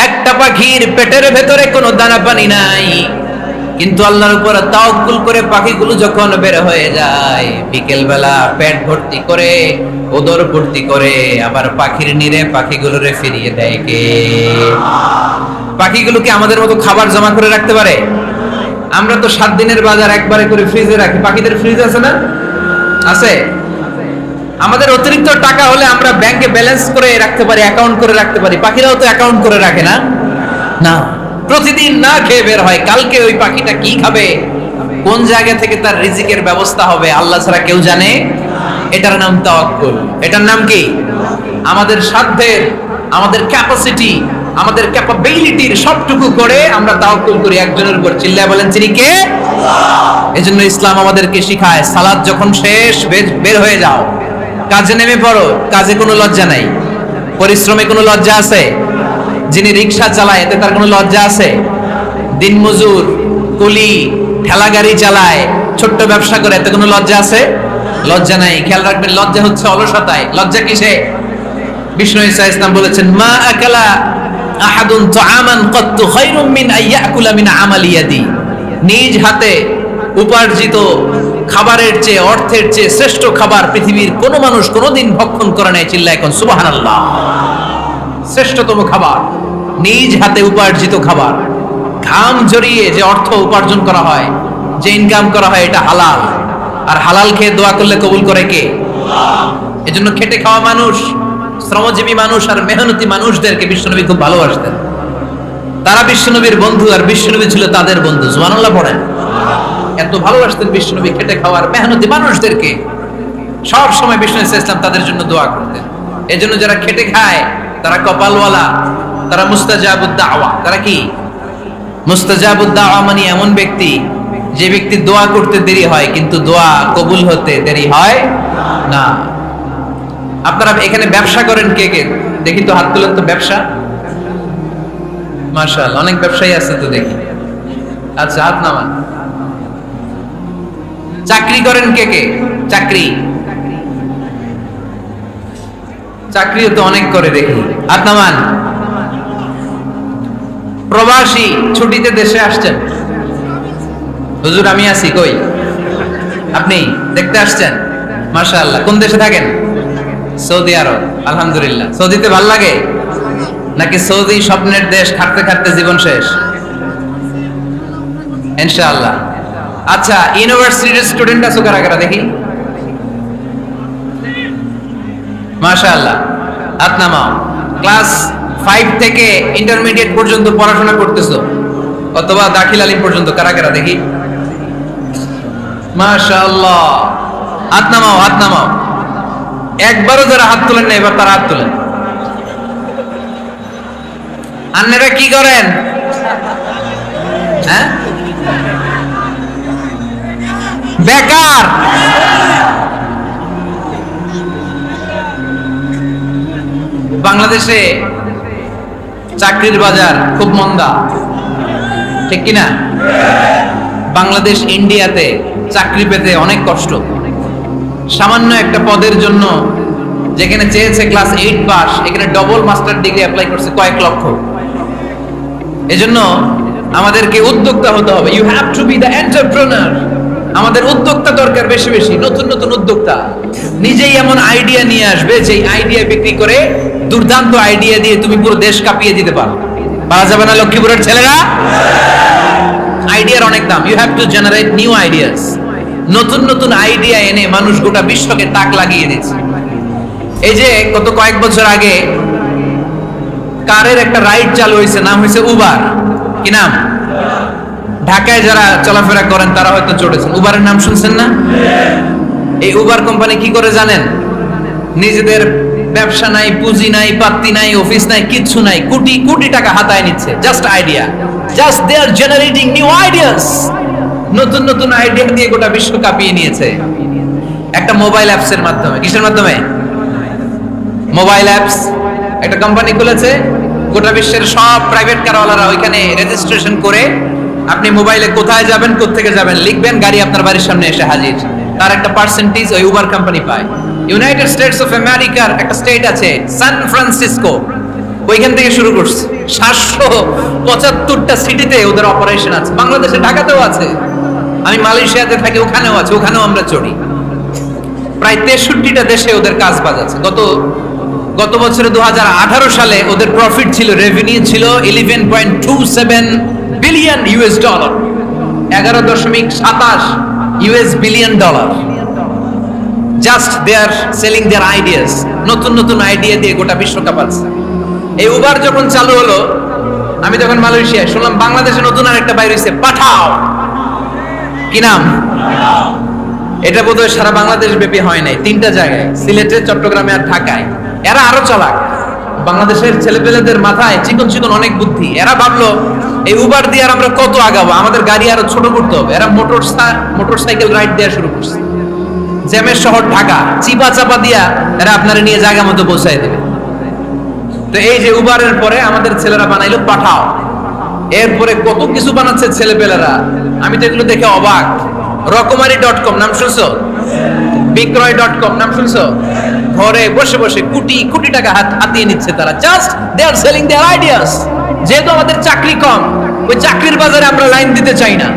একটা পাখির পেটের ভেতরে কোনো দানা পানি নাই, কিন্তু আল্লাহর উপর তাওয়াক্কুল করে পাখিগুলো যখন বের হয়ে যায়, বিকেল বেলা পেট ভর্তি করে, উদর ভর্তি করে, আবার পাখির নিরে পাখিগুলোরে ফিরিয়ে দেয় কে? পাখিগুলো কি আমাদের মতো খাবার জমা করে রাখতে পারে? আমরা তো 7 দিনের বাজার একবারে করে ফ্রিজে রাখি। পাখিদের ফ্রিজ আছে না? আছে। আমাদের অতিরিক্ত টাকা হলে আমরা ব্যাংকে ব্যালেন্স করে রাখতে পারি, অ্যাকাউন্ট করে রাখতে পারি। পাখিরাও তো অ্যাকাউন্ট করে রাখে না? না, প্রতিদিন না খেয়ে বের হয়। কালকে ওই পাখিটা কি খাবে, কোন জায়গা থেকে তার রিজিকের ব্যবস্থা হবে, আল্লাহ ছাড়া কেউ জানে। এটার নাম তাওয়াক্কুল। এটার নাম কি? আমাদের সাধ্যের, আমাদের ক্যাপাসিটি, আমাদের ক্যাপাবিলিটির সবটুকু করে আমরা তাওয়াক্কুল করি একজনের উপর। চিল্লায় বলেন তিনি কে? আল্লাহ। এজন্য ইসলাম আমাদেরকে শিখায়, সালাত যখন শেষ, বের হয়ে যাও, কাজে নেমে পড়ো। কাজে কোনো লজ্জা নাই, পরিশ্রমে কোনো লজ্জা আছে? যিনি রিক্সা চালায় এতে তার কোনো লজ্জা আছে? দিনমজুর, কুলি, ঠেলা গাড়ি চালায়, ছোট্ট ব্যবসা করে, এতে কোনো লজ্জা আছে? লজ্জা নাই। খেয়াল রাখবেন, লজ্জা হচ্ছে অলসতায়। লজ্জা কিসে? বিষ্ণু ঈসা ইসলাম বলেছেন, মা আকালা আহাদুন তুআমান কাত্তু খায়রুম মিন আইয়াকুলা মিন আমালি ইয়াদি। নিজ হাতে উপার্জিত খাবারের চেয়ে, অর্থের চেয়ে শ্রেষ্ঠ খাবার পৃথিবীর কোন মানুষ কোনদিন ভক্ষণ করে নাই। চিল্লায় এখন সুবহানাল্লাহ। শ্রেষ্ঠতম খাবার নিজ হাতে উপার্জিত খাবার। ঘাম ঝরিয়ে যে অর্থ উপার্জন করা হয়, যে ইনকাম করা হয়, এটা হালাল। আর হালাল খেয়ে দোয়া করলে কবুল করে কে? আল্লাহ। এজন্য খেটে খাওয়া মানুষ, শ্রমজীবী মানুষ আর মেহনতি মানুষদেরকে বিশ্বনবী খুব ভালোবাসতেন। তারা বিশ্বনবীর বন্ধু, আর বিশ্বনবী ছিল তাদের বন্ধু। সুবহানাল্লাহ পড়েন। এত ভালোবাসতেন বিশ্বনবী খেটে খাওয়ার মেহনতি মানুষদেরকে। সব সময় বিষ্ণু ইসলাম তাদের জন্য দোয়া করতেন। এজন্য যারা খেটে খায় তারা কপালওয়ালা, তারা মুস্তাজাবুদ দাওয়া। তারা কি? মুস্তাজাবুদ দাওয়া মানে এমন ব্যক্তি, যে ব্যক্তি দোয়া করতে দেরি হয় কিন্তু দোয়া কবুল হতে দেরি হয় না। আপনারা এখানে ব্যবসা করেন কে কে? দেখি তো হাত তুলেন তো। ব্যবসা, মাশাআল্লাহ, অনেক ব্যবসায়ী আছে তো দেখি। আচ্ছা, হাত নামান। চাকরি করেন কে কে? চাকরি, চাকরিও তো অনেক করে দেখি। হাত নামান। প্রবাসী, ছুটিতে দেশে আসছেন? হুজুর আমি আছি। কই? আপনি দেখতে আসছেন? মাশাআল্লাহ। কোন দেশে থাকেন? সৌদি আরব। আলহামদুলিল্লাহ। সৌদিতে ভাল লাগে নাকি সৌদি স্বপ্নের দেশ, খাটতে খাটতে জীবন শেষ? ইনশাআল্লাহ। আচ্ছা, ইউনিভার্সিটির স্টুডেন্ট আছো কারা কারা দেখি? মাশাআল্লাহ, হাত নামাও। ক্লাস 5 থেকে ইন্টারমিডিয়েট পর্যন্ত পড়াশোনা করতেছো, অথবা দাখিল আলিম পর্যন্ত, কারা কারা দেখি? মাশাআল্লাহ, হাত নামাও, হাত নামাও। একবারও যারা হাত তোলেন না, এবার তারা হাত তোলেন। আপনারা কি করেন? হ্যাঁ, বেকার। বাংলাদেশে চাকরির বাজার খুব মন্দা, ঠিক কিনা? বাংলাদেশ ইন্ডিয়াতে চাকরি পেতে অনেক কষ্ট। সামান্য একটা পদের জন্য যেখানে চেয়েছে ক্লাস 8 পাস, এখানে ডবল মাস্টার ডিগ্রি অ্যাপ্লাই করছে কয়েক লক্ষ। এজন্য আমাদেরকে উদ্যোক্তা হতে হবে। You have to be the entrepreneur. আমাদের উদ্যোক্তা দরকার, বেশি বেশি নতুন নতুন উদ্যোক্তা। নিজেই এমন আইডিয়া নিয়ে আসবে যে আইডিয়া বিক্রি করে, দুর্দান্ত আইডিয়া দিয়ে তুমি পুরো দেশ কাঁপিয়ে দিতে পারো। পারা যাবে না লক্ষ্মীপুরের ছেলেরা? আইডিয়ার অনেক দাম। You have to generate new ideas. নতুন নতুন আইডিয়া এনে মানুষ গোটা বিশ্বকে তাক লাগিয়ে দিচ্ছে। এই যে গত কয়েক বছর আগে কারের একটা রাইড চালু হয়েছে, নাম হয়েছে উবার। কি নাম? ঢাকায় যারা চলাফেরা করেন তারা হয়তো চড়েছেন। উবারের নাম শুনছেন না? এই উবার কোম্পানি কি করে জানেন? নিজেদের ব্যবসা নাই, পুঁজি নাই, পাত্তি নাই, অফিস নাই, কিচ্ছু নাই, কোটি কোটি টাকা হাতায় নিচ্ছে। Just idea, just they are generating new ideas. নতুন নতুন আইডিয়া দিয়ে গোটা বিশ্ব কাঁপিয়ে নিয়েছে একটা মোবাইল অ্যাপস এর মাধ্যমে। কিসের মাধ্যমে? Mobile apps. একটা কোম্পানি খুলেছে, গোটা বিশ্বের সব প্রাইভেট কারওয়ালারা ওইখানে রেজিস্ট্রেশন করে, আপনি মোবাইলে কোথায় যাবেন, কোত্থেকে যাবেন লিখবেন, গাড়ি আপনার বাড়ির সামনে এসে হাজির। তার একটা পার্সেন্টেজ ওই উবার কোম্পানি পায়। ইউনাইটেড স্টেটস অফ আমেরিকার একটা স্টেট আছে সান ফ্রান্সিসকো, ওইখান থেকে শুরু করছে। 775টা সিটিতে ওদের অপারেশন আছে, বাংলাদেশে ঢাকাতেও আছে, আমি মালয়েশিয়াতে থাকি, ওখানেও আছে, ওখানেও আমরা চড়ি। প্রায় 63টা দেশে ওদের কাজ বাজ আছে। গত বছরে 2018 সালে ওদের প্রফিট ছিল, রেভিনিউ ছিল 11.27 billion US dollar, 11.27 US billion dollar. Just they are selling their ideas, নতুন নতুন আইডিয়া দিয়ে গোটা বিশ্বকাপ আছে। এই উবার যখন চালু হলো, আমি তখন মালয়েশিয়ায় শুনলাম বাংলাদেশে নতুন আরেকটা বাইরে হয়েছে, পাঠাও। কি নাম? এটা বোধহয় সারা বাংলাদেশ ব্যাপী হয় নাই, 3টা জায়গায়, সিলেটে, চট্টগ্রামে আর ঢাকায়। এরা আরো চালাক, বাংলাদেশের ছেলেপেলেদের মাথায় চিকন চিকন অনেক বুদ্ধি। এরা ভাবলো এই উবার দিয়ে আর আমরা কত আগাবো, আমাদের গাড়ি আরো ছোট করতে হবে। এরা মোটরসাইকেল রাইড দেওয়া শুরু করছে। জ্যামের শহর ঢাকা, চিপা চাপা দিয়া এরা আপনারা নিয়ে জায়গা মতো পৌঁছায় দেবে। তো এই যে উবারের পরে আমাদের ছেলেরা বানাইলো পাঠাও, এরপরে কত কিছু বানাচ্ছে ছেলেপেলেরা, আমি তো এগুলো দেখে অবাক। রকমারি.com নাম শুনছো? বিক্রয়.com নাম শুনছো? ঘরে বসে বসে কোটি কোটি টাকা হাতিয়ে নিচ্ছে তারা, just they are selling their ideas. যেহেতু আমাদের চাকরি কম, ওই চাকরির বাজারে আমরা লাইন দিতে চাই না,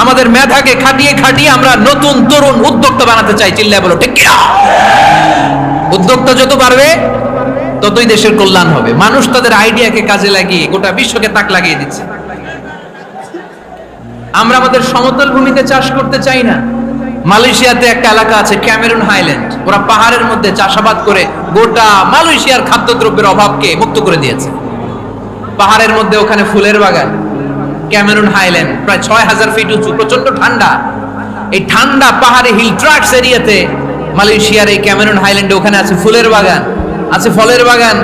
আমাদের মেধাকে খাটিয়ে খাটিয়ে আমরা নতুন তরুণ উদ্যোক্তা বানাতে চাই। চিল্লায় বলো ঠিক কিনা? উদ্যোক্তা যত বাড়বে ততই দেশের কল্যাণ হবে। মানুষ তাদের আইডিয়াকে কাজে লাগিয়ে গোটা বিশ্বকে তাক লাগিয়ে দিচ্ছে। আমরা আমাদের সমতল ভূমিতে চাষ করতে চাই না। মালয়েশিয়াতে একটা এলাকা আছে ক্যামেরুন হাইল্যান্ড, ওরা পাহাড়ের মধ্যে চাষাবাদ করে গোটা মালয়েশিয়ার খাদ্যদ্রব্যের অভাবকে মুক্ত করে দিয়েছে। পাহাড়ের মধ্যে ওখানে ফুলের বাগান, ক্যামেরুন হাইল্যান্ড প্রায় 6000 ফিট উঁচু, প্রচন্ড ঠান্ডা। এই ঠান্ডা পাহাড়ে হিল ট্রাক্স এরিয়াতে মালয়েশিয়ার এই ক্যামেরুন হাইল্যান্ডে ওখানে আছে ফুলের বাগান, আছে ফলের বাগান,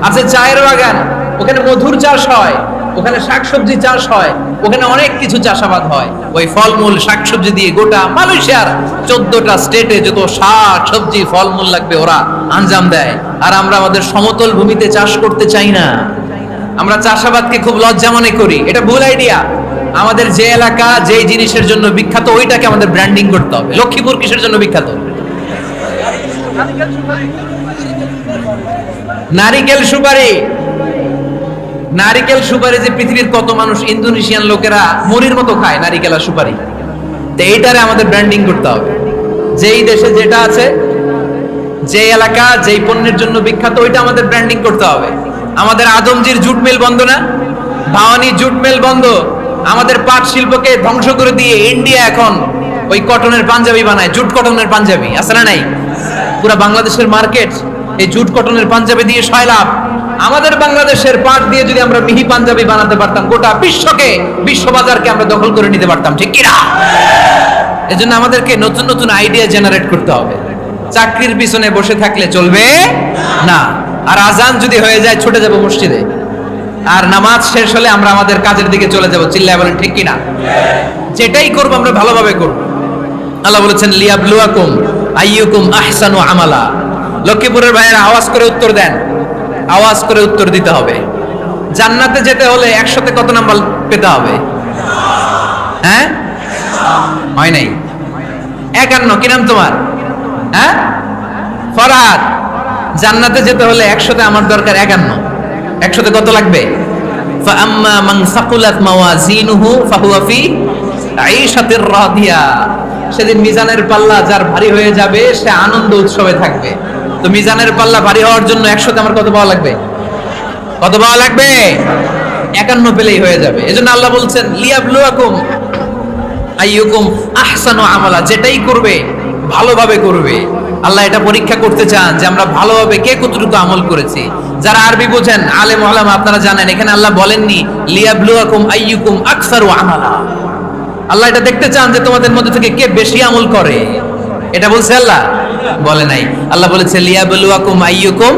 আছে চায়ের বাগান, ওখানে মধুর চাষ হয়, ওখানে শাকসবজি চাষ হয়, ওখানে অনেক কিছু চাষাবাদ হয়। ওই ফলমূল শাকসবজি দিয়ে গোটা মালয়েশিয়ার 14টা স্টেটে যত শাক সবজি ফলমূল লাগবে ওরা আঞ্জাম দেয়। আর আমরা আমাদের সমতল ভূমিতে চাষ করতে চাই না, আমরা চাষাবাদকে খুব লজ্জা মনে করি। এটা ভুল আইডিয়া। আমাদের যে এলাকা যেই জিনিসের জন্য বিখ্যাত ওইটাকে আমাদের ব্র্যান্ডিং করতে হবে। লক্ষ্মীপুর কিসের জন্য বিখ্যাত? নারিকেল সুপারি। নারিকেল সুপারি যে পৃথিবীর কত মানুষ, ইন্দোনেশিয়ান লোকেরা মুড়ির মতো খায় নারিকেল আর সুপারি। তো এইটারে আমাদের ব্র্যান্ডিং করতে হবে। যেই দেশে যেটা আছে, যে এলাকা যেই পণ্যের জন্য বিখ্যাত ওইটা আমাদের ব্র্যান্ডিং করতে হবে। আমাদের আদমজির জুট মিল বন্ধ না, ভাওয়ানি জুট মিল বন্ধ। আমাদের পাট শিল্পকে ধ্বংস করে দিয়ে ইন্ডিয়া এখন ওই কটনের পাঞ্জাবি বানায়, জুট কটনের পাঞ্জাবি আছে না নাই? পুরা বাংলাদেশের মার্কেট এই জুট কটনের পাঞ্জাবি দিয়ে সয়লাভ। আমাদের বাংলাদেশের পাট দিয়ে যদি আমরা মিহি পাঞ্জাবি বানাতে পারতাম, গোটা বিশ্ববাজারকে আমরা দখল করে নিতে পারতাম, ঠিক কিনা? এজন্য আমাদেরকে নতুন নতুন আইডিয়া জেনারেট করতে হবে। চাকরির পিছনে বসে থাকলে চলবে না। আর আজান যদি হয়ে যায় ছুটে যাব মসজিদে, আর নামাজ শেষ হলে আমরা আমাদের কাজের দিকে চলে যাব। চিল্লায় বলেন ঠিক কিনা? যেটাই করবো আমরা ভালোভাবে করব। আল্লাহ বলেছেন লিয়াবলুয়াকুম আইয়ুকুম আহসানু আমালা। লক্ষ্মীপুরের ভাইয়েরা আওয়াজ করে উত্তর দেন, আওয়াজ করে উত্তর দিতে হবে। জান্নাতে যেতে হলে 100তে কত নাম্বার পেতে হবে? হ্যাঁ, হয় নাই 51। কি নাম তোমার? হ্যাঁ, ফরহাদ। জান্নাতে যেতে হলে 100তে আমার দরকার 51। 100তে কত লাগবে? ফাআম্মা মান সাকুলাত মাওয়াজিনুহু ফাহুয়া ফি আইশাতির রাদিয়া। সেদিন মিজানের পাল্লা যার ভারী হয়ে যাবে সে আনন্দ উৎসবে থাকবে। তো মিজানের পাল্লা ভারী হওয়ার জন্য 100তে আমার কত পাওয়া লাগবে? কত পাওয়া লাগবে? 51 পেলেই হয়ে যাবে। এজন্য আল্লাহ বলছেন লিয়াবলুয়াকুম আইয়ুকুম আহসানু আমালা। যেটাই করবে ভালোভাবে করবে। আল্লাহ এটা পরীক্ষা করতে চান যে আমরা ভালোভাবে কে কতটুকু আমল করেছি। যারা আরবি বোঝেন আলেম ওলামা আপনারা জানেন, এখানে আল্লাহ বলেননি লিয়াবলুয়াকুম আইয়ুকুম আকসারু আমালা। আল্লাহ এটা দেখতে চান যে তোমাদের মধ্যে থেকে কে বেশি আমল করে। এটা বলছে আল্লাহ? বলে নাই। আল্লাহ বলেছে লিয়াবলুয়াকুম আইয়ুকুম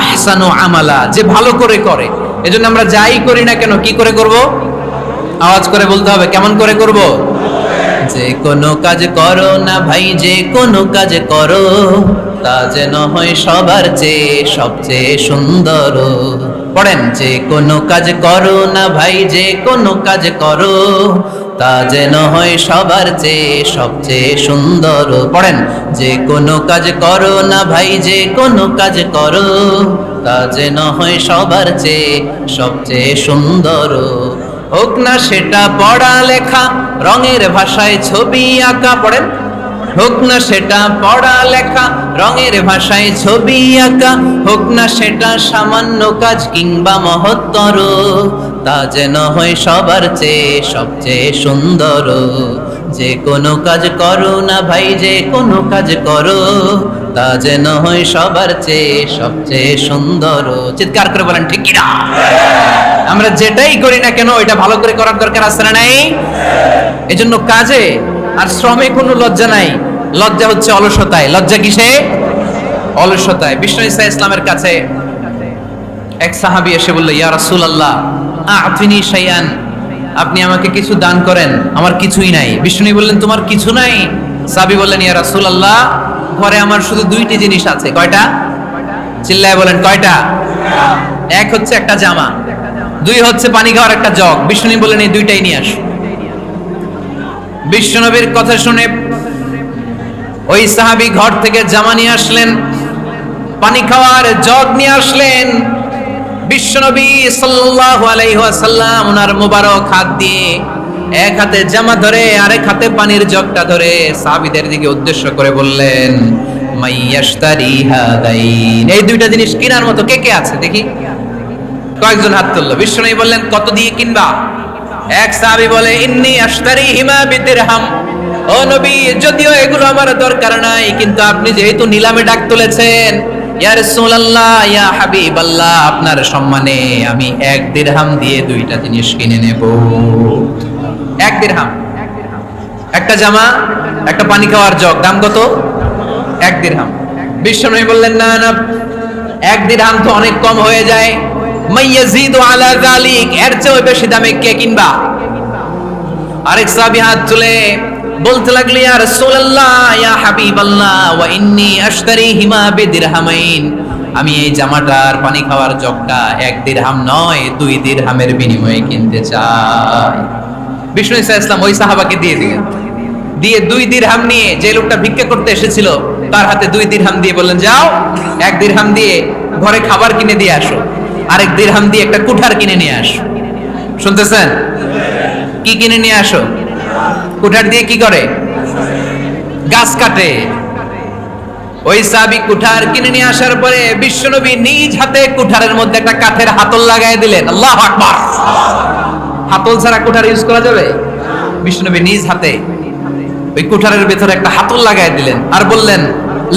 আহসানু আমালা, যে ভালো করে করে। এজন্য আমরা যাই করি না কেন কি করে করব? আওয়াজ করে বলতে হবে। কেমন করে করব? যে কোনো কাজ করো না ভাই, যে কোনো কাজ করো তা যেন হয় সবার চেয়ে সবচেয়ে সুন্দর। পড়েন, যে কোনো কাজ করো না ভাই, যে কোনো কাজ করো তা যেন হয় সবার চেয়ে সবচেয়ে সুন্দর। পড়েন, যে কোনো কাজ করো না ভাই, যে কোনো কাজ করো তা যেন হয় সবার চেয়ে সবচেয়ে সুন্দর। হোক না সেটা পড়া লেখা, রঙের ভাষায় ছবি আঁকা। পড়েন, হোক না সেটা পড়া লেখা, রঙের ভাষায় ছবি আঁকা, হোক না সেটা সামান্য কাজ কিংবা মহত্তর, তা যেন হয় সবার চেয়ে সবচেয়ে সুন্দর। যে কোনো কাজ করো না ভাই, যে কোনো কাজ করো তা যেন হয় সবার চেয়ে সবচেয়ে সুন্দর। চিৎকার করে বলেন ঠিক কিনা? আমরা যেটাই করি না কেন এটা ভালো করে করার দরকার আছে না নাই? এজন্য কাজে আর শ্রমে কোনো লজ্জা নাই। লজ্জা হচ্ছে অলসতায়। লজ্জা কিসে? অলসতায়। বিষ্ণু ঈসা ইসলামের কাছে এক সাহাবী এসে বলল, ইয়া রাসূলুল্লাহ আ'তিনি শাইআন, আপনি আমাকে কিছু দান করেন, আমার কিছুই নাই। বিষ্ণু বললেন, তোমার কিছু নাই? সাহাবী বললেন, ইয়া রাসূলুল্লাহ ঘরে আমার শুধু দুইটি জিনিস আছে। কয়টা? চিল্লায় বলেন কয়টা? এক হচ্ছে একটা জামা, দুই হচ্ছে পানি খাওয়ার একটা জগ। বিষ্ণু বললেন, এই দুইটাই নিয়ে আসো। বিশ্বনবীর কথা শুনে ওই সাহাবী ঘর থেকে জামা নিয়ে আসলেন, পানি খাওয়ার জগ নিয়ে আসলেন। বিশ্বনবী সাল্লাল্লাহু আলাইহি ওয়াসাল্লাম ওনার মোবারক হাত দিয়ে এক হাতে জামা ধরে আরেক হাতে পানির জগটা ধরে সাহাবীদের দিকে উদ্দেশ্য করে বললেন, মাইয়াশতারি হাদাইন, এই দুইটা জিনিস কেনার মতো কে কে আছে দেখি? কয়েকজন হাত তুললো। বিশ্বনবী বললেন, কত দিয়ে কিনবা? এক সাহাবী বলে, ইন্নী আশতারিহিমা বিদিরহাম, ও নবী যদিও এগুলো আমার দরকার নাই, কিন্তু আপনি যেহেতু নিলামে ডাক তুলেছেন, ইয়া রাসূলুল্লাহ ইয়া হাবিবাল্লাহ, আপনার সম্মানে আমি 1 দিরহাম দিয়ে দুইটা জিনিস কিনে নেব। 1 দিরহাম, একটা জামা, একটা পানি খাওয়ার জগ, দাম কত? 1 দিরহাম। বিশ্বনবী বললেন, না না, 1 দিরহাম তো অনেক কম হয়ে যায়, মাইয়াজিদু আলা যালিক, এর চেয়ে বেশি দামে কে কিনবা? আরেক সাহাবী হাত তুলে বলতে লাগলো, ইয়া রাসূলুল্লাহ ইয়া হাবিবাল্লাহ ওয়া ইন্নী আশতারিহিমা বিদিরহামাইন, আমি এই জামাটার পানি খাওয়ার জগটা 1 দিরহাম নয় 2 দিরহামের বিনিময়ে কিনতে চাই। বিষ্ণু ঈসা ইসলাম ওই সাহাবাকে দিয়ে দিলেন। দিয়ে 2 দিরহাম নিয়ে যে লোকটা ভিক্ষা করতে এসেছিল তার হাতে 2 দিরহাম দিয়ে বললেন, যাও 1 দিরহাম দিয়ে ঘরে খাবার কিনে দিয়ে আসো, আরেক দিরহাম দিয়ে একটা কুঠার কিনে নিয়ে আসো। শুনতেছেন? কি কিনে নিয়ে আসো? কুঠার দিয়ে কি করে? গাছ কাটে। ওই সাহাবী কুঠার কিনে নিয়ে আসার পরে বিশ্বনবী নিজ হাতে কুঠারের মধ্যে একটা কাঠের হাতল লাগাই দিলেন। আল্লাহু আকবার। হাতল ছাড়া কুঠার ইউজ করা যাবে? বিশ্বনবী নিজ হাতে ওই কুঠারের ভেতরে একটা হাতল লাগাই দিলেন আর বললেন,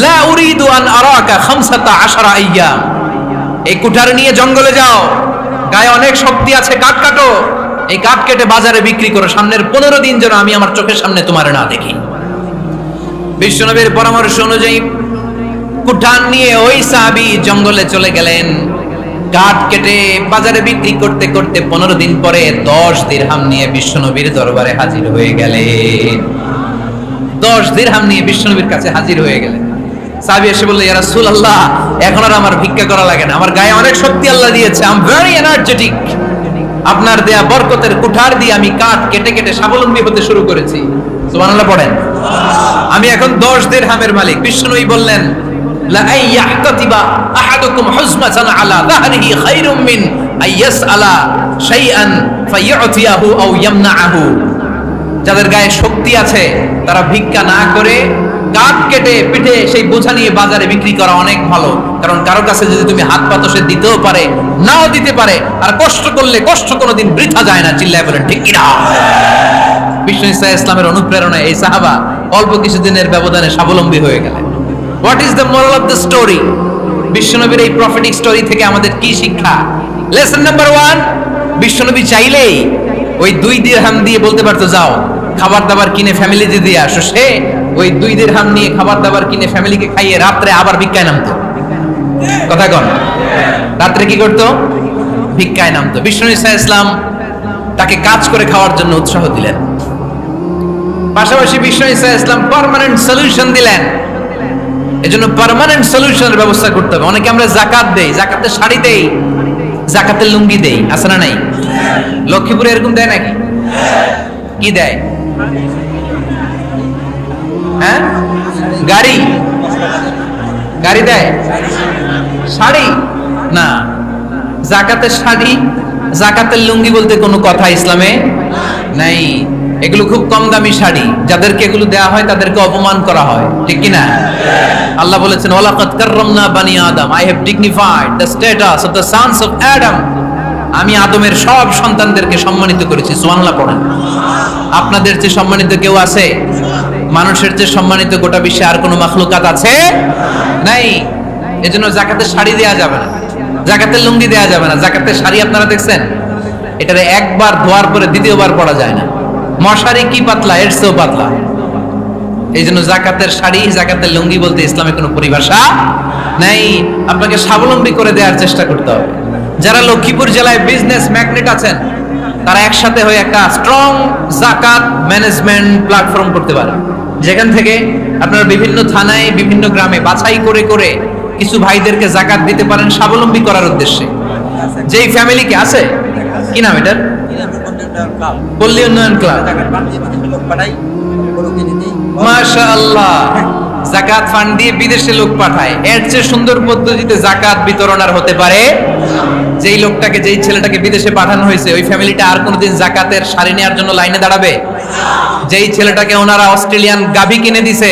লা উরিদু আন আরাকা 15 আইয়াম, এই কুঠার নিয়ে জঙ্গলে যাও, গায়ে অনেক শক্তি আছে, কাঠ কাটো, এই কাঠ কেটে বাজারে বিক্রি করো, সামনের 15 দিন যেন আমি আমার চোখের সামনে তোমার না দেখি। বিশ্বনবীর পরামর্শ অনুযায়ী কুঠার নিয়ে ওই সাহাবী জঙ্গলে চলে গেলেন। কাঠ কেটে বাজারে বিক্রি করতে করতে 15 দিন পরে 10 দিরহাম নিয়ে বিশ্বনবীর দরবারে হাজির হয়ে গেলেন। 10 দিরহাম নিয়ে বিশ্বনবীর কাছে হাজির হয়ে গেলেন। সাহাবী এসে বলল, ইয়া রাসূলুল্লাহ এখন আর আমার ভিক্ষা করা লাগে না, আমার গায়ে অনেক শক্তি আল্লাহ দিয়েছে, আই এম ভেরি এনার্জেটিক, আপনার দেয়া বরকতের কুঠার দিয়ে আমি কাঠ কেটে কেটে স্বাবলম্বী হতে শুরু করেছি। সুবহানাল্লাহ পড়েন। আমি এখন 10 দিরহামের মালিক। বিশ্বনবী বললেন, লা আইয়াহতাতিবা আহাদুকুম হুজমাতান আলা যাহরিহি খায়রুম মিন আইয়াসআলা শাইআন ফায়ু'তিয়াহু আও ইয়ামনাহু, যাদের গায়ে শক্তি আছে তারা ভিক্ষা না করে কাঠ কেটে পিঠে সেই বোঝা নিয়ে বাজারে বিক্রি করা অনেক ভালো। কারণ কারো কাছে যদি তুমি হাত পাতো সে দিতেও পারে, নাও দিতে পারে, আর কষ্ট করলে কষ্ট কোনোদিন বৃথা যায় না। চিল্লায় বলেন ঠিক কিনা? বিষ্ণু ঈসা ইসলামের অনুপ্রেরণায় এই সাহাবা অল্প কিছুদিনের ব্যবধানে স্বাবলম্বী হয়ে গেলেন। What is the moral of the story? বিশ্বনবীর এই প্রফেটিক স্টোরি থেকে আমাদের কি শিক্ষা? লেসন নাম্বার 1, বিশ্বনবী চাইলেই ওই 2 দিরহাম দিয়ে বলতে পারতো, যাও খাবার দাবার কিনে ফ্যামিলিতে দিয়ে আসো। সে ওই 2 দিরহাম নিয়ে খাবার দাবার কিনে ফ্যামিলিকে খাইয়ে রাত্রে আবার ভিক্ষায় নামতো। কথা কন, রাত্রে কি করতো? ভিক্ষায় নামতো। বিষ্ণু ঈসা ইসলাম তাকে কাজ করে খাওয়ার জন্য উৎসাহ দিলেন। পাশাপাশি বিষ্ণু ঈসা ইসলাম পার্মানেন্ট সলিউশন দিলেন। এজন্য পার্মানেন্ট সলিউশনের ব্যবস্থা করতে হবে। অনেকে আমরা যাকাত দেই, যাকাতে শাড়ি দেই, জাকাতের লুঙ্গি দেই, আছে না নাই? লক্ষ্মীপুরে এরকম দেয় নাকি? কি দেয়? হ্যাঁ, গাড়ি গাড়ি দেয়, শাড়ি না। জাকাতের শাড়ি, জাকাতের লুঙ্গি বলতে কোনো কথা ইসলামে নাই। এগুলো খুব কম দামি শাড়ি, যাদেরকে এগুলো দেয়া হয় তাদেরকে অপমান করা হয়, ঠিক কি না? আল্লাহ বলেছেন ওয়ালাকাদ কাররামনা বানি আদম, I have dignified the status of the sons of Adam. আমি আদমের সব সন্তানদেরকে সম্মানিত করেছি। সুবহানাল্লাহ পড়েন। আপনাদের চেয়ে সম্মানিত কেউ আছে? মানুষের চেয়ে সম্মানিত গোটা বিশ্বে আর কোনো মাখলুকাত আছে? নাই। এজন্য জাকাতের শাড়ি দেয়া যাবে না, জাকাতের লুঙ্গি দেয়া যাবে না। জাকাতের শাড়ি আপনারা দেখছেন? এটারে একবার ধোয়ার পরে দ্বিতীয়বার পরা যায় না। মশারি কি পাতলা, এর চেয়েও পাতলা। এই জন্য জাকাতের শাড়ি, জাকাতের লুঙ্গি বলতে ইসলামে কোনো পরিভাষা নাই। আপনাকে স্বাবলম্বী করে দেওয়ার চেষ্টা করতে হবে। যারা লক্ষ্মীপুর জেলায় বিজনেস ম্যাগনেট আছেন, তারা একসাথে হয়ে একটা স্ট্রং জাকাত ম্যানেজমেন্ট প্ল্যাটফর্ম করতে পারে, যেখান থেকে আপনারা বিভিন্ন থানায়, বিভিন্ন গ্রামে বাছাই করে করে কিছু ভাইদেরকে জাকাত দিতে পারেন স্বাবলম্বী করার উদ্দেশ্যে। যেই ফ্যামিলিকে আছে, কি নাম এটার? পল্লী উন্নয়ন ক্লাব। মাশাআল্লাহ, জাকাত ফান্ড দিয়ে বিদেশে লোক পাঠায়। এর চেয়ে সুন্দর পদ্ধতিতে জাকাত বিতরণ আর হতে পারে? যেই লোকটাকে, যেই ছেলেটাকে বিদেশে পাঠানো হয়েছে, ওই ফ্যামিলিটা আর কোনোদিন জাকাতের শাড়ি নেওয়ার জন্য লাইনে দাঁড়াবে? যেই ছেলেটাকে ওনারা অস্ট্রেলিয়ান গাভী কিনে দিছে,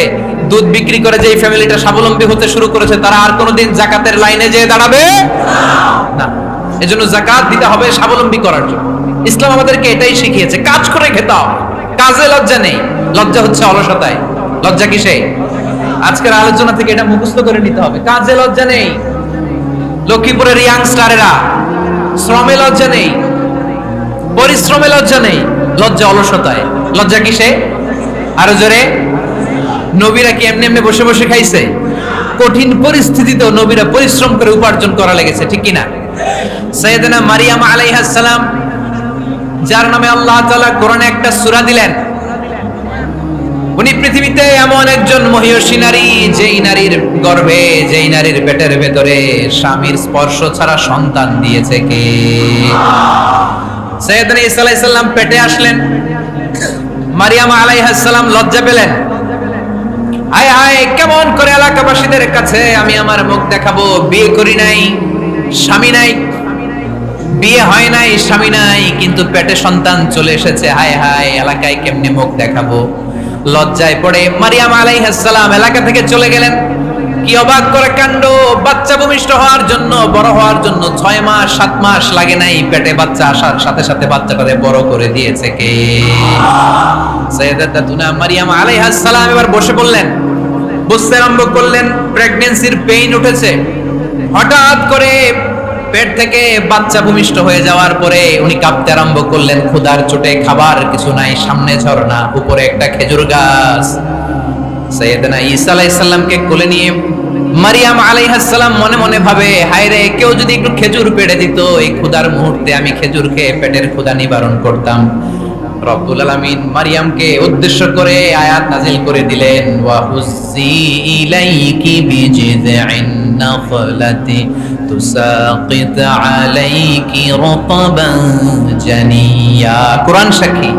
দুধ বিক্রি করে যেই ফ্যামিলিটা স্বাবলম্বী হতে শুরু করেছে, তারা আর কোনোদিন জাকাতের লাইনে যেয়ে দাঁড়াবে না। এজন্য জাকাত দিতে হবে স্বাবলম্বী করার জন্য। ইসলাম আমাদেরকে এটাই শিখিয়েছে, কাজ করে খেতে হবে। কাজে লজ্জা নেই, লজ্জা হচ্ছে অলসতায়। লজ্জা কিসে? আজকের আলোচনা থেকে এটা মুখস্থ করে নিতে হবে। কাজে লজ্জা নেই। লক্ষ্মীপুরের ইয়াংস্টারেরা শ্রমে লজ্জা নেই, পরিশ্রমে লজ্জা নেই, লজ্জা অলসতায়। লজ্জা কিসে? আরো জোরে। নবীরা কি এমনি এমনি বসে বসে খাইছে? কঠিন পরিস্থিতিতেও নবীরা পরিশ্রম করে উপার্জন করা লেগেছে, ঠিক কিনা? সাইয়েদনা মারিয়াম আলাইহিস সালাম, যার নামে আল্লাহ তাআলা কোরআনে একটা সূরা দিলেন, উনি পৃথিবীতে এমন একজন মহিয়সী নারী, যেই নারীর গর্ভে, যেই নারীর পেটের ভেতরে স্বামীর স্পর্শ ছাড়া সন্তান দিয়েছে কে? সাইয়েদনা ঈসা আলাইহিস সালাম পেটে আসলেন। মারিয়াম আলাইহিস সালাম লজ্জা পেলেন। হায় হায়, কেমন করে এলাকাবাসীদের কাছে আমি আমার মুখ দেখাবো? বিয়ে করি নাই, স্বামী নাই, বিয়ে হয় নাই, স্বামী নাই, কিন্তু পেটে সন্তান চলে এসেছে। হায় হায়, এলাকায় কেমনে মুখ দেখাবো? লজ্জায় পড়ে মারিয়াম আলাইহিস সালাম এলাকা থেকে চলে গেলেন। কি অবাক করে কাণ্ড! বাচ্চা ভূমিষ্ঠ হওয়ার জন্য, বড় হওয়ার জন্য 6 মাস 7 মাস লাগে নাই, পেটে বাচ্চা আসার সাথে সাথে বাচ্চাটারে বড় করে দিয়েছে কে? সাইয়েদাতুনা মারিয়াম আলাইহিস সালাম এবার বসে পড়লেন, বুঝতে আরম্ভ করলেন প্রেগন্যান্সির পেইন উঠেছে। হঠাৎ করে পেট থেকে বাচ্চা ভূমিষ্ঠ হয়ে যাওয়ার পরে উনি কাঁপতে আরম্ভ করলেন। ক্ষুধার চোটে খাবার কিছু নাই, সামনে ঝর্ণা, উপরে একটা খেজুর গাছ। সাইয়েদনা ঈসা আলাইহিস সালামকে কোলে নিয়ে মারিয়াম আলাইহিস সালাম মনে মনে ভাবে, হায় রে, কেউ যদি একটু খেজুর পেড়ে দিত, এই ক্ষুধার মুহূর্তে আমি খেজুর খেয়ে পেটের ক্ষুধা নিবারণ করতাম। রব্বুল আলামিন মারিয়ামকে উদ্দেশ্য করে আয়াত নাজিল করে দিলেন, ওয়া হুজ্জি ইলাইকি বিজিযিন নাখলাতি তুসাকিত আলাইকি রাতাবান জানিয়া। কোরআন সাক্ষী,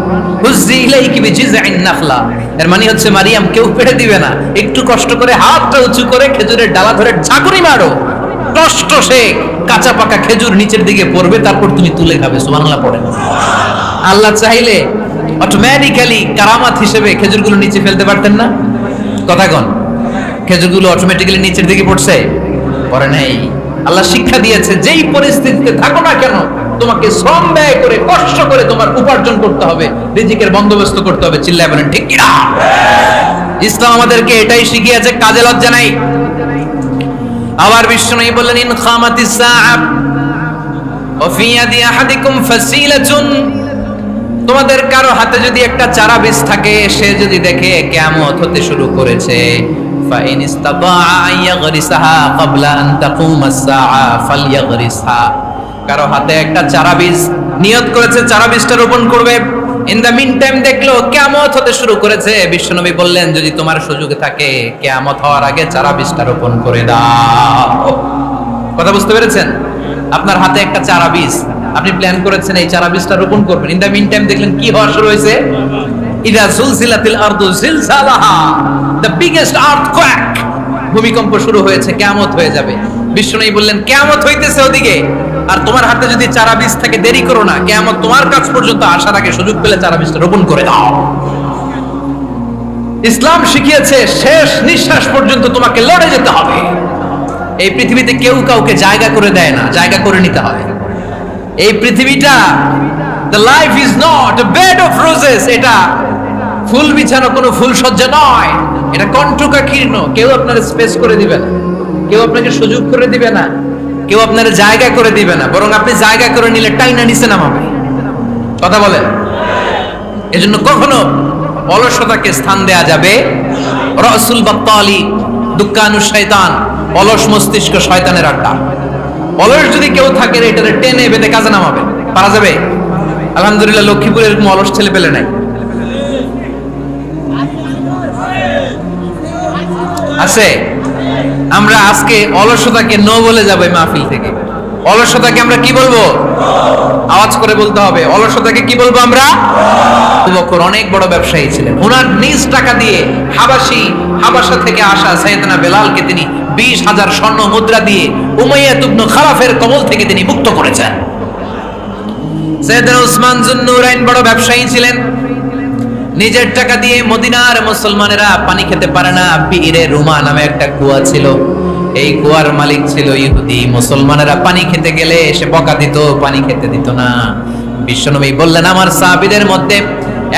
হুজ্জি ইলাইকি বিজিযিন নাখলা, এর মানে হচ্ছে মারিয়াম, কেউ পেড়ে দিবে না, একটু কষ্ট করে হাতটা উঁচু করে খেজুরের ডালা ধরে ঝাঁকুনি মারো, কষ্ট সে কাঁচা পাকা খেজুর নিচের দিকে পড়বে, তারপর তুমি তুলে খাবে। সুবহানাল্লাহ পড়েন। আল্লাহ চাইলে অটোমেটিক্যালি কারামাত হিসেবে খেজুরগুলো নিচে ফেলতে পারতেন না? কথা কোন? খেজুরগুলো অটোমেটিক্যালি নিচের দিকে পড়ছে? পড়ে নাই। আল্লাহ শিক্ষা দিয়েছে, যেই পরিস্থিতিতে থাকো না কেন, তোমাকে শ্রম ব্যয় করে, কষ্ট করে তোমার উপার্জন করতে হবে, রিজিকের বন্দোবস্ত করতে হবে। চিল্লায় বলেন ঠিক কিনা? ইসলাম আমাদেরকে এটাই শিখিয়েছে, কাজে লজ্জা নাই। আবার বিশ্বনবী বললেন, ইন খামাতিস সাআ ওয়া ফি ইয়াদি আহাদিকুম ফাসিলাতুন, তোমাদের কারো হাতে যদি একটা চারা বীজ থাকে, সে যদি দেখে কিয়ামত হতে শুরু করেছে, ফাইন ইসতাতাআ আন ইয়াগরিসাহা ক্বাবলা আন তাকুমাস সাআ ফালইয়াগরিসহা, কারো হাতে একটা চারা বীজ নিয়ত করেছে, চারা বীজটা রোপণ করবে, ইন দা মিন টাইম দেখলো কিয়ামত হতে শুরু করেছে, বিশ্বনবী বললেন, যদি তোমার সুযোগ থাকে কিয়ামত হওয়ার আগে চারা বীজটা রোপণ করে দাও। কথা বুঝতে পেরেছেন? আপনার হাতে একটা চারা বীজ, আপনি প্ল্যান করেছেন এই চারা বীজটা রোপণ করবেন। ইন দ্য মিন টাইম দেখলেন কি হওয়া শুরু হয়েছে, ইদা জুলজিলাতিল আরদু জিলজালাহা, দ্য বিগেস্ট আর্থকোয়েক, ভূমিকম্প শুরু হয়েছে, কিয়ামত হয়ে যাবে। বিষ্ণু বললেন কিয়ামত হইতেছে ওদিকে, আর তোমার হাতে যদি চারা বীজ থাকে দেরি করো না, কিয়ামত তোমার কাছ পর্যন্ত আসার আগে সুযোগ পেলে চারা বীজটা রোপণ করে দাও। ইসলাম শিখিয়েছে শেষ নিঃশ্বাস পর্যন্ত তোমাকে লড়ে যেতে হবে। এই পৃথিবীতে কেউ কাউকে জায়গা করে দেয় না, জায়গা করে নিতে হয়। এই পৃথিবীটা, the life is not a bed of roses, এটা ফুল বিছানো কোনো ফুলসজ্জা নয়, এটা কণ্টকাকীর্ণ। কেউ আপনার স্পেস করে দিবে না, কেউ আপনাকে সুযোগ করে দিবে না, কেউ আপনার জায়গা করে দিবে না, বরং আপনি জায়গা করে নিলে টাইনা নিচে নামাবে। কথা বলেন। এজন্য কখনো অলসতাকে স্থান দেয়া যাবে। রাসূল বাত্তালি, দুক্কানু শয়তান, অলস মস্তিষ্ক শয়তানের আড্ডা। অলস যদি কেউ থাকে এটারে টেনে বেঁধে কাজে নামাবে, পারা যাবে? আলহামদুলিল্লাহ লক্ষ্মীপুরে এরকম অলস ছেলে পেলে নাই, আছে। আমরা আজকে অলসতাকে নো বলে যাবো এই মাহফিল থেকে। অলসতাকে আমরা কি বলবো? আওয়াজ করে বলতে হবে, অলসতাকে কি বলবো আমরা? আবু বকর অনেক বড় ব্যবসায়ী ছিলেন, ওনার নিজ টাকা দিয়ে হাবাসা থেকে আসা সাইয়েদনা বেলালকে তিনি 20,000 স্বর্ণ মুদ্রা দিয়ে উমাইয়া ইবনে খালাফের কবল থেকে তিনি মুক্ত করেছেন। সাইয়েদনা উসমান যুন্নুরাইন বড় ব্যবসায়ী ছিলেন, নিজের টাকা দিয়ে মদিনার মুসলমানেরা পানি খেতে পারে না, বীরে রুমা নামে একটা কুয়া ছিল, এই কুয়ার মালিক ছিল ইহুদি। মুসলমানেরা পানি খেতে গেলে এসে বকা দিত, পানি খেতে দিত না। বিশ্বনবী বললেন আমার সাহাবীদের মধ্যে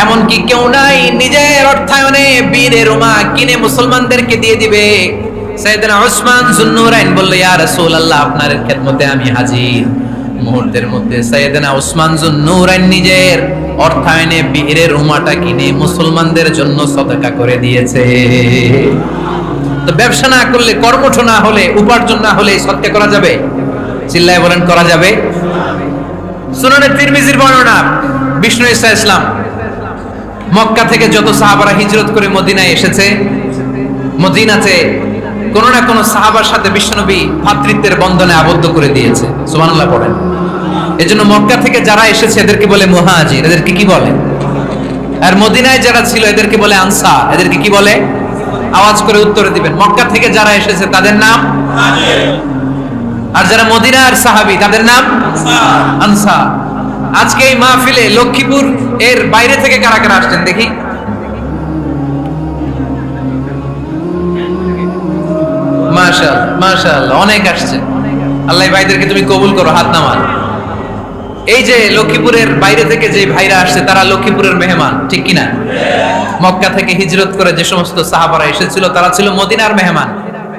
এমন কি কেউ নাই নিজের অর্থায়নে বীরে রুমা কিনে মুসলমানদেরকে দিয়ে দিবে? সাইয়েদনা উসমান যুন্নুরাইন বলল ইয়া রাসূলুল্লাহ, আপনার খেদমতে আমি হাজির। মুহূর্তের মধ্যে সাইয়েদনা উসমান যুন্নুরাইন নিজের অর্থায়নে বীরে রুমাটা কিনে মুসলমানদের জন্য সদকা করে দিয়েছে। তো ব্যবসা না করলে, কর্মঠ না হলে, উপার্জন না হলে সদকা করা যাবে? চিল্লায় বলেন করা যাবে? সুনানে তিরমিজির বর্ণনা, বিষ্ণু ঈসা ইসলাম মক্কা থেকে যত সাহাবারা হিজরত করে মদিনায় এসেছে, মদিনাতে কোন না কোন সাহাবার সাথে বিশ্বনবী ভ্রাতৃত্বের বন্ধনে আবদ্ধ করে দিয়েছে। সুবহানাল্লাহ পড়েন। এজন্য মক্কা থেকে যারা এসেছে এদেরকে বলে মুহাজির, এদেরকে কি বলে? আর মদিনায় যারা ছিল এদেরকে বলে আনসার, এদেরকে কি বলে? আওয়াজ করে উত্তর দিবেন। মক্কা থেকে যারা এসেছে তাদের নাম মুহাজির, আর যারা মদিনার সাহাবী তাদের নাম আনসার। আজকে এই মাহফিলে লক্ষ্মীপুর এর বাইরে থেকে কারা কারা আসছেন দেখি? মাশাআল্লাহ, মাশাআল্লাহ, অনেক আসছে। আল্লাহ ভাইদেরকে তুমি কবুল করো, হাত নামান। এই যে লক্ষ্মীপুরের বাইরে থেকে যে ভাইরা আসছে তারা লক্ষ্মীপুরের মেহমান, ঠিক কিনা? মক্কা থেকে হিজরত করে যে সমস্ত সাহাবারা এসেছিল তারা ছিল মদিনার মেহমান।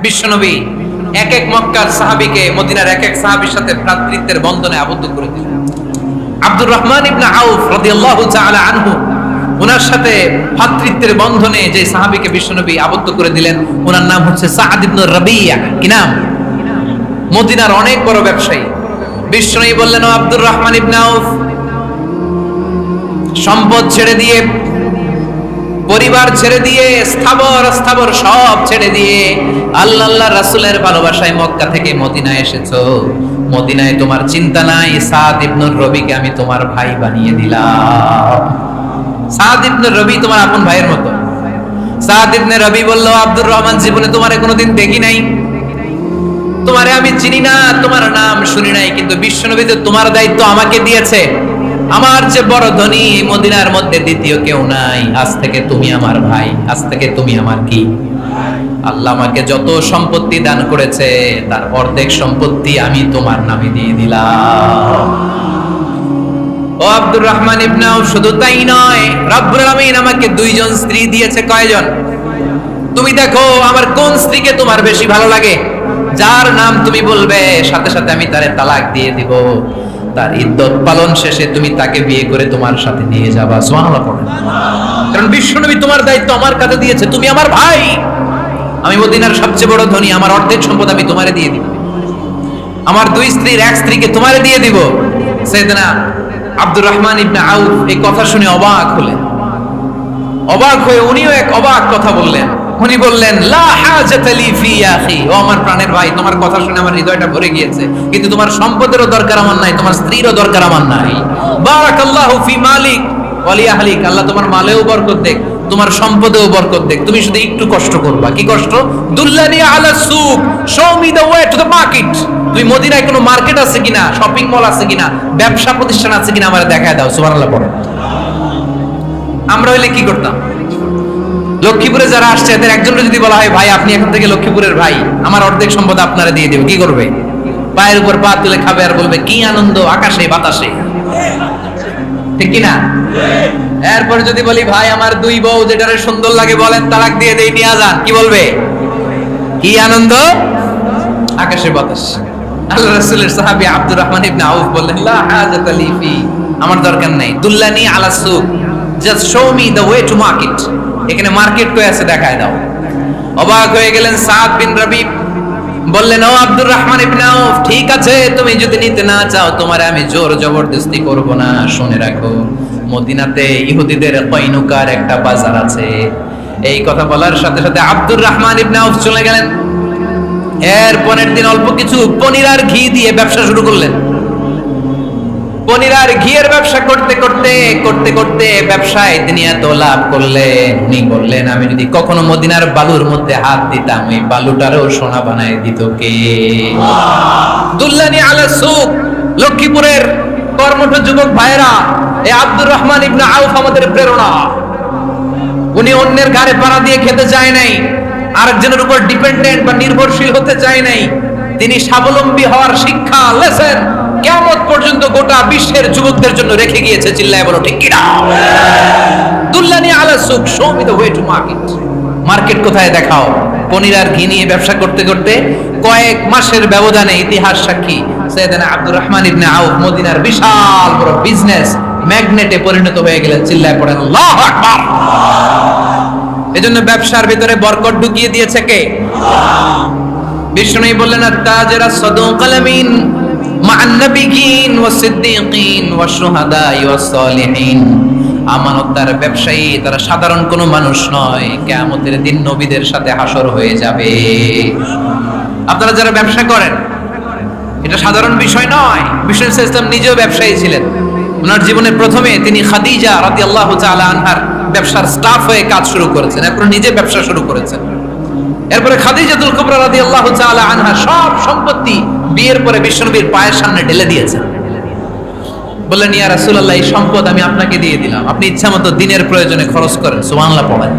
বিশ্বনবী এক এক মক্কার সাহাবীকে মদিনার এক এক সাহাবীর সাথে ভ্রাতৃত্বের বন্ধনে আবদ্ধ করে দিলেন। আব্দুর রহমান ইবনে আউফ রাদিয়াল্লাহু তাআলা আনহু, ওনার সাথে ভ্রাতৃত্বের বন্ধনে যে সাহাবীকে বিশ্বনবী আবদ্ধ করে দিলেন ওনার নাম হচ্ছে সাদ ইবনে রাবিয়া। কি নাম? মদিনার অনেক বড় ব্যবসায়ী। বিশ্বনবী বললেন ও আব্দুর রহমান ইবনে আউফ, সম্পদ ছেড়ে দিয়ে, পরিবার ছেড়ে দিয়ে, স্থাবর সব ছেড়ে দিয়ে আল্লাহ রাসূলের ভালোবাসায় মক্কা থেকে মদিনায় এসেছো। মদিনায় তোমার চিন্তা নাই, সাদ ইবনে রবিকে আমি তোমার ভাই বানিয়ে দিলাম। সাদ ইবনে রবি তোমার আপন ভাইয়ের মতো। সাদ ইবনে রবি বলল আব্দুর রহমান, জীবনে তোমারে কোনোদিন দেখি নাই, তোমারে আমি চিনি না, তোমার নাম শুনি নাই, কিন্তু বিশ্বনবী তো তোমার দায়িত্ব আমাকে দিয়েছে। আমার যে বড় ধনী মদিনার মধ্যে দ্বিতীয় কেউ নাই। আজ থেকে তুমি আমার ভাই, আজ থেকে তুমি আমার কি? আল্লাহ আমাকে যত সম্পত্তি দান করেছে তার অর্ধেক সম্পত্তি আমি তোমার নামে দিয়ে দিলাম। ও আব্দুর রহমান ইবনে আউফ, শুধু তাই নয়, রব্বুল আলামিন আমাকে দুইজন স্ত্রী দিয়েছে। কয়জন? তুমি দেখো আমার কোন স্ত্রীকে তোমার বেশি ভালো লাগে, যার নাম তুমি বলবে সাথে সাথে আমি তারে তালাক দিয়ে দিব। তার ইদ্দত পালন শেষে তুমি তাকে বিয়ে করে তোমার সাথে নিয়ে যাবা। সুবহানাল্লাহ পড়েন। কারণ বিশ্বনবী তোমার দায়িত্ব আমার কাছে দিয়েছে, তুমি আমার ভাই, আমি মদিনার সবচেয়ে বড় ধনী, আমার অর্ধেক সম্পদ আমি তোমারে দিয়ে দিব। আমার দুই স্ত্রীর এক স্ত্রীকে তোমারে দিয়ে দিব। সাইয়েদনা আব্দুর রহমান ইবনে আউফ এই কথা শুনে অবাক হলেন। অবাক হয়ে উনিও এক অবাক কথা বললেন। উনি বললেন লা হাজাতা লি ফি ইয়া আখি, ও আমার প্রাণের ভাই, তোমার কথা শুনে আমার হৃদয়টা ভরে গিয়েছে, কিন্তু তোমার সম্পদেরও দরকার আমার নাই, তোমার স্ত্রীরও দরকার আমার নাই। বারাকাল্লাহু ফি মালিক ওয়া লি আহলিক, আল্লাহ তোমার মালেও বরকত দেখ, তোমার সম্পদেও বরকত দেখ, তুমি শুধু একটু কষ্ট করবা। কি কষ্ট? দুল্লানি আলা সুক, show me the way to the market. তুমি মদিনায় কোনো মার্কেট আছে কিনা, শপিং মল আছে কিনা, ব্যবসা প্রতিষ্ঠান আছে কিনা আমারে দেখায় দাও। সুবহানাল্লাহ পড়ো। আমরা হইলে কি করতাম? লক্ষ্মীপুরে যারা আসছে এদের একজনের যদি বলা হয় ভাই আপনি এখন থেকে লক্ষ্মীপুরের ভাই, আমার অর্ধেক সম্পদ আপনারা দিয়ে দেব, কি করবে? পায়ের উপর পা তুলে খাবে আর বলবে কি আনন্দ আকাশে বাতাসে, ঠিক কিনা? এরপর যদি বলি ভাই আমার দুই বউ যেটারে সুন্দর লাগে বলেন তালাক দিয়ে দেই, নিয়ে যান, কি বলবে? কি আনন্দ আকাশে বাতাস। আল্লাহ রাসূলের সাহাবী আব্দুর রহমান ইবনে আউফ বললেন লা হাজাতা লি ফি, আমার দরকার নাই, দুল্লানি আলা সুক, just show me the way to market, এখানে মার্কেট কই আছে দেখায় দাও। অবাক হয়ে গেলেন সাদ বিন রবি, বললেন ও আব্দুর রহমান ইবনে আউফ, ঠিক আছে তুমি যদি নিতে না চাও তোমারে আমি জোর জবরদস্তি করব না, শুনে রাখো মদিনাতে ইহুদিদের কয়নুকার একটা বাজার আছে। এই কথা বলার সাথে সাথে আব্দুর রহমান ইবনে আউফ চলে গেলেন। এর পরের দিন অল্প কিছু পনির আর ঘি দিয়ে ব্যবসা শুরু করলেন। পনির আর ঘিয়ের ব্যবসা করতে করতে করতে করতে ব্যবসায় তিনি এত লাভ করলেন, উনি বললেন আমি যদি কখনো মদিনার বালুর মধ্যে হাত দিতাম ওই বালুটারও সোনা বানায় দিত কে? দুল্লানি আলা সুক। লক্ষ্মীপুরের কর্মঠ যুবক ভাইরা, এই আব্দুর রহমান ইবনে আউফ আমাদের প্রেরণা। উনি অন্যের ঘাড়ে পাড়া দিয়ে খেতে চায় নাই, আরেকজনের উপর ডিপেন্ডেন্ট বা নির্ভরশীল হতে চায় নাই। তিনি স্বাবলম্বী হওয়ার শিক্ষা লেসেন কিয়ামত পর্যন্ত গোটা বিশ্বের যুবকদের জন্য রেখে গিয়েছে। চিল্লায় বলো ঠিক কিনা? দুল্লানি আলা সুক, show me the way to market. Market কোথায় দেখাও। পনির আর ঘি নিয়ে ব্যবসা করতে করতে কয়েক মাসের ব্যবধানে ইতিহাস সাক্ষী সাইয়েদনা আব্দুর রহমান ইবনে আউফ মদিনার বিশাল বড় বিজনেস ম্যাগনেটে পরিণত হয়ে গেলেন। চিল্লায় পড়েন আল্লাহু আকবার। এজন্য ব্যবসার ভিতরে বরকত ঢুকিয়ে দিয়েছে কে? বিষ্ণু বললেন আত-তাজিরা সাদুকাল আমিন মা'আন নাবিয়িন ওয়াস সিদ্দিকিন ওয়াস শুহাদা ওয়াস সালিহিন। আমানতদার ব্যবসায়ী তারা সাধারণ কোনো মানুষ নয়, কিয়ামতের দিন নবীদের সাথে হাসর হয়ে যাবে। আপনারা যারা ব্যবসা করেন এটা সাধারণ বিষয় নয়। বিষ্ণু ইসলাম নিজেও ব্যবসায়ী ছিলেন। ওনার জীবনের প্রথমে তিনি খাদিজা রাদিয়াল্লাহু তাআলা আনহার ব্যবসার স্টাফ হয়ে কাজ শুরু করেছেন, এরপর নিজে ব্যবসা শুরু করেছেন। এরপরে খাদিজাতুল কুবরা রাদিয়াল্লাহু তাআলা আনহা সব সম্পত্তি বিয়ের পরে বিশ্বনবীর পায়ের সামনে ঢেলে দিয়েছেন। বললেন ইয়া রাসূলুল্লাহ এই সম্পদ আমি আপনাকে দিয়ে দিলাম, আপনি ইচ্ছামতো দিনের প্রয়োজনে খরচ করেন। সুবহানাল্লাহ পড়েন।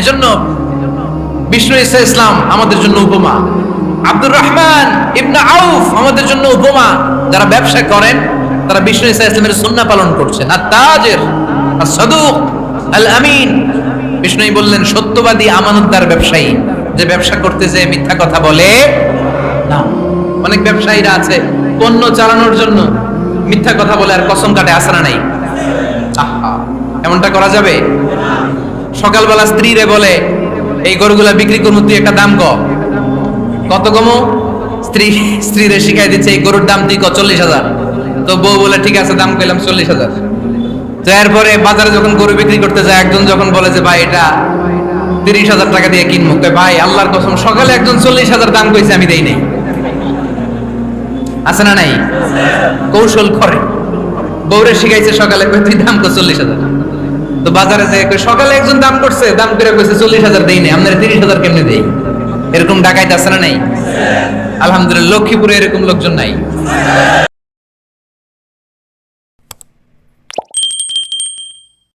এজন্য বিষ্ণু ইসলাম আমাদের জন্য উপমা, আব্দুর রহমান ইবনে আউফ আমাদের জন্য উপমা। যারা ব্যবসা করেন তারা বিষ্ণু ইসলামের সুন্নাহ পালন করছেন। আত-তাজির আস-সাদুক আল-আমিন। বিষ্ণু বললেন সত্যবাদী আমানতদার ব্যবসায়ী, যে ব্যবসা করতে যে মিথ্যা কথা বলে না। অনেক ব্যবসায়ীরা আছে পণ্য চালানোর জন্য মিথ্যা কথা বলে আর কসম কাটে, আছে না নাই? আহা, এমনটা করা যাবে? সকালবেলা স্ত্রীরে বলে এই গরুগুলা বিক্রি করবো, তুই একটা দাম কত কমো? স্ত্রীরে শিখাই দিচ্ছে এই গরুর দাম তুই 40,000। তো বউ বলে ঠিক আছে দাম কইলাম 40,000। তো এরপরে বাজারে যখন গরু বিক্রি করতে যায় একজন যখন বলে যে ভাই এটা 30,000 টাকা দিয়ে কিনবো, ভাই আল্লাহর কসম সকালে একজন 40,000 দাম কইছে আমি দেই নাই। আছে না নাই? কৌশল করে বউরে শিখাইছে সকালে তুই দাম কর 40,000। তো বাজারে যে সকালে একজন দাম করছে, দাম করে কইছে 40,000 দেই নাই, আপনারা 30,000 কেমনে দেই? এরকম ডাকাইতে আছে না নাই? আলহামদুলিল্লাহ লক্ষ্মীপুরে এরকম লোকজন নাই।